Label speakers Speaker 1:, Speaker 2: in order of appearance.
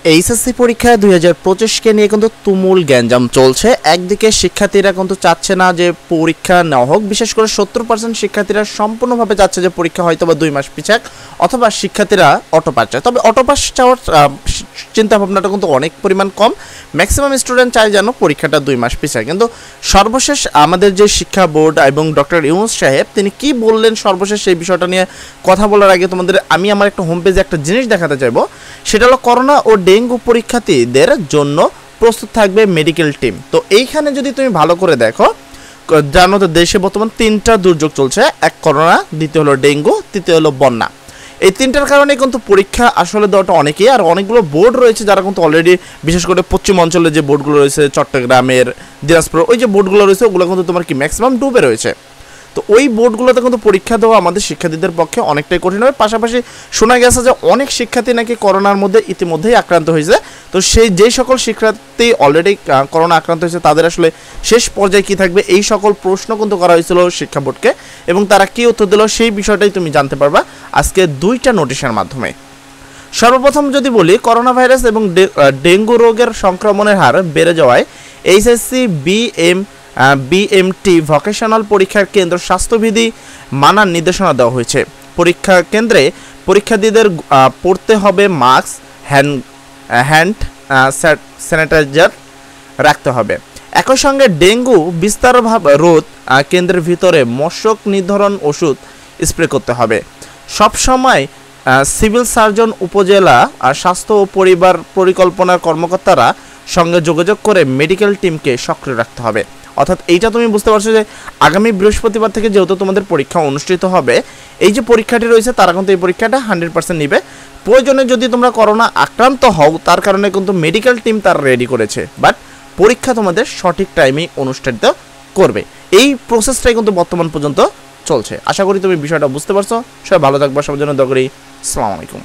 Speaker 1: HSC পরীক্ষা 2025 কে নিয়ে কিন্তু তুমুল গ্যাঞ্জাম চলছে। একদিকে শিক্ষার্থীরা কিন্তু চাচ্ছে না যে পরীক্ষা নেওয়া হোক, বিশেষ করে 70% শিক্ষার্থীরা সম্পূর্ণভাবে চাচ্ছে যে পরীক্ষা হয়তো বা 2 মাস পিছাক, অথবা শিক্ষার্থীরা অটো পাস চায়। তবে অটো পাস চাওয়ার চিন্তা ভাবনাটা কিন্তু অনেক পরিমাণ কম। ম্যাক্সিমাম স্টুডেন্ট চায় যেন পরীক্ষাটা 2 মাস পিছায়। কিন্তু সর্বশেষ আমাদের যে শিক্ষা বোর্ড এবং ডক্টর ইউনূস সাহেব তিনি কি বললেন সর্বশেষ সেই বিষয়টা নিয়ে কথা বলার আগে তোমাদের আমি আমার একটা হোম পেজে একটা জিনিস দেখাতে চাইবো। সেটা হলো করোনা ও ডেঙ্গু পরীক্ষার্থীদের জন্য প্রস্তুত থাকবে মেডিকেল টিম। তো এইখানে যদি তুমি ভালো করে দেখো, জানো তো দেশে বর্তমান 3টা দুর্যোগ চলছে, এক করোনা, দ্বিতীয় হলো ডেঙ্গু, তৃতীয় হলো বন্যা। এই 3টার কারণে কিন্তু পরীক্ষা আসলে দেওয়াটা অনেকেই, আর অনেকগুলো বোর্ড রয়েছে যারা কিন্তু অলরেডি, বিশেষ করে পশ্চিম অঞ্চলে যে বোর্ডগুলো রয়েছে, চট্টগ্রামের, দিনাজপুর, ওই যে বোর্ডগুলো রয়েছে ওগুলো কিন্তু তোমার কি ম্যাক্সিমাম ডুবে রয়েছে। তো ওই বোর্ডগুলোতে কিন্তু পরীক্ষা দেওয়া আমাদের শিক্ষার্থীদের পক্ষে অনেকটাই কঠিন হবে। পাশাপাশি শোনা গেছে যে অনেক শিক্ষার্থী নাকি করোনার মধ্যে ইতিমধ্যেই আক্রান্ত হয়েছে। তো যেই সকল শিক্ষার্থী অলরেডি করোনা আক্রান্ত হয়েছে তাদের আসলে শেষ পর্যায়ে কী থাকবে, এই সকল প্রশ্ন কিন্তু করা হয়েছিল শিক্ষা বোর্ডকে, এবং তারা কী উত্তর দিল সেই বিষয়টাই তুমি জানতে পারবা আজকে 2টা নোটিশের মাধ্যমে। সর্বপ্রথম যদি বলি, করোনা ভাইরাস এবং ডেঙ্গু রোগের সংক্রমণের হার বেড়ে যাওয়ায় এইচএসসি বিএমটি ভোকেশনাল পরীক্ষার কেন্দ্র স্বাস্থ্যবিধি মানার নির্দেশনা দেওয়া হয়েছে। পরীক্ষা কেন্দ্রে পরীক্ষার্থীদের পড়তে হবে মাস্ক, হ্যান্ড স্যানিটাইজার রাখতে হবে। একই সঙ্গে ডেঙ্গু বিস্তার রোধ কেন্দ্রের ভিতরে মশক নির্ধারণ ওষুধ স্প্রে করতে হবে। সবসময় সিভিল সার্জন, উপজেলা স্বাস্থ্য ও পরিবার পরিকল্পনার কর্মকর্তারা সঙ্গে যোগাযোগ করে মেডিকেল টিমকে সক্রিয় রাখতে হবে। অর্থাৎ এইটা তুমি বুঝতে পারছো যে আগামী বৃহস্পতিবার থেকে যেহেতু তোমাদের পরীক্ষা অনুষ্ঠিত হবে, এই যে পরীক্ষাটি রয়েছে তারা কিন্তু এই পরীক্ষাটা 100% নিবে। প্রয়োজনে যদি তোমরা করোনা আক্রান্ত হও, তার কারণে কিন্তু মেডিকেল টিম তারা রেডি করেছে, বাট পরীক্ষা তোমাদের সঠিক টাইমেই অনুষ্ঠিত করবে। এই প্রসেসটাই কিন্তু বর্তমান পর্যন্ত চলছে। আশা করি তুমি বিষয়টা বুঝতে পারছো। সবাই ভালো থাকবা, সবার জন্য দোয়া করি। আসসালামু আলাইকুম।